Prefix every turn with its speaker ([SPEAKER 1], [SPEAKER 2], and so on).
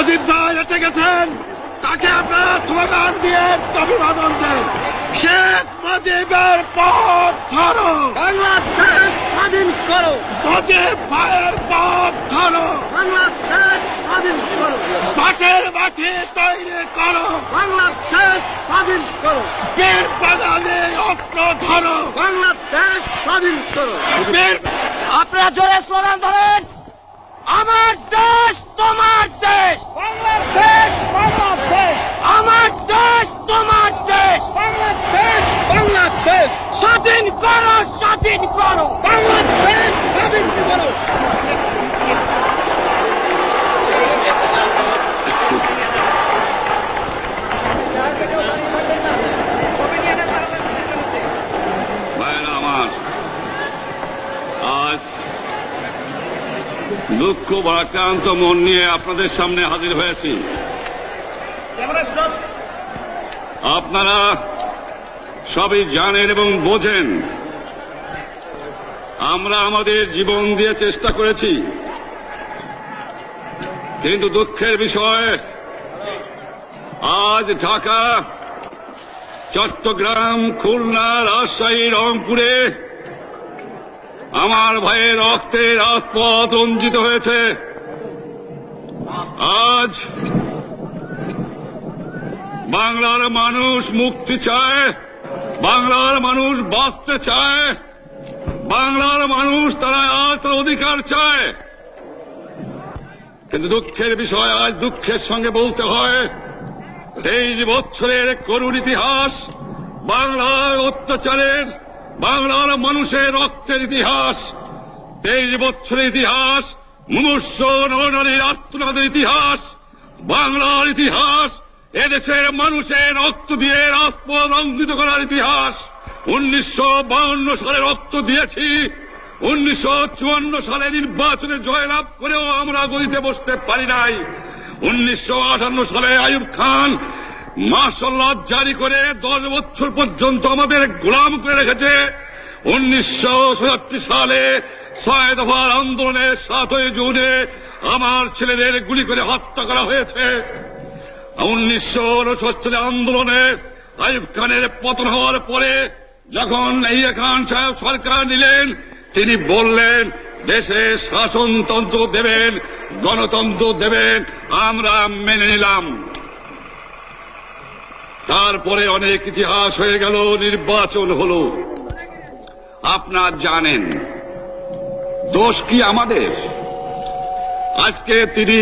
[SPEAKER 1] মুজিব ভাই এসে গেছেন, তাকে আপনারা স্লোগান দিয়ে অভিবাদন দেন। শেখ মুজিবের পথ ধরো,
[SPEAKER 2] বাংলাদেশ স্বাধীন করো,
[SPEAKER 1] মুজিব ভাইয়ের পথ ধরো,
[SPEAKER 2] বাংলাদেশ স্বাধীন করো,
[SPEAKER 1] পাশের মাঠে তৈরি করো,
[SPEAKER 2] বাংলাদেশ স্বাধীন করো,
[SPEAKER 1] বীর বাঙালি অস্ত্র ধরো,
[SPEAKER 2] বাংলাদেশ স্বাধীন করো।
[SPEAKER 1] বীর
[SPEAKER 2] আপনারা জোরে স্লোগান ধরেন, আমার দেশ তোমার দেশ,
[SPEAKER 1] বাংলাদেশ, বাংলাদেশ,
[SPEAKER 2] আমার দেশ তোমার দেশ,
[SPEAKER 1] বাংলাদেশ, বাংলাদেশ,
[SPEAKER 2] স্বাধীন করো, স্বাধীন করো,
[SPEAKER 1] বাংলাদেশ স্বাধীন করো।
[SPEAKER 3] ভাইরা আমার, আজ দুঃখ ভারাক্রান্ত মন নিয়ে আপনাদের সামনে হাজির হয়েছি। আপনারা সবই জানেন এবং বোঝেন আমরা আমাদের জীবন দিয়ে চেষ্টা করেছি, কিন্তু দুঃখের বিষয় আজ ঢাকা, চট্টগ্রাম, খুলনা, রাজশাহী, রংপুরে আমার ভাইয়ের রক্তে রাজপথ রঞ্জিত হয়েছে। আজ বাংলার মানুষ মুক্তি চায়, বাংলার মানুষ বাঁচতে চায়, বাংলার মানুষ তারা আজ তার অধিকার চায়। কিন্তু দুঃখের বিষয়, আজ দুঃখের সঙ্গে বলতে হয় 23 বছরের করুণ ইতিহাস, বাংলার অত্যাচারের, বাংলার মানুষের রক্তের ইতিহাস, 23 বছরের ইতিহাস, মুমূর্ষ নরনারীর আত্মনাদের ইতিহাস, বাংলার ইতিহাস, এদেশের মানুষের রক্ত দিয়ে রাজপথ রঞ্জিত করার ইতিহাস। 1952 সালে রক্ত দিয়েছি, 1954 সালে নির্বাচনে জয়লাভ করেও আমরা গদিতে বসতে পারি নাই। 1958 সালে আইয়ুব খান মাশাআল্লাহ জারি করে 10 বছর পর্যন্ত আমাদের গোলাম করে রেখেছে। 1967 সালে 6 দফার আন্দোলনে 7ই জুনে আমার ছেলেদের গুলি করে হত্যা করা হয়েছে। 1969 সালে আন্দোলনে আইয়ুব খানের পতন হওয়ার পরে যখন ইয়াহিয়া খান সাহেব সরকার নিলেন, তিনি বললেন দেশে শাসনতন্ত্র দেবেন, গণতন্ত্র দেবেন, আমরা মেনে নিলাম। তারপরে অনেক ইতিহাস হয়ে গেল, নির্বাচন হলো। আপনারা জানেন দোষ কি আমাদের? আজকে তিনি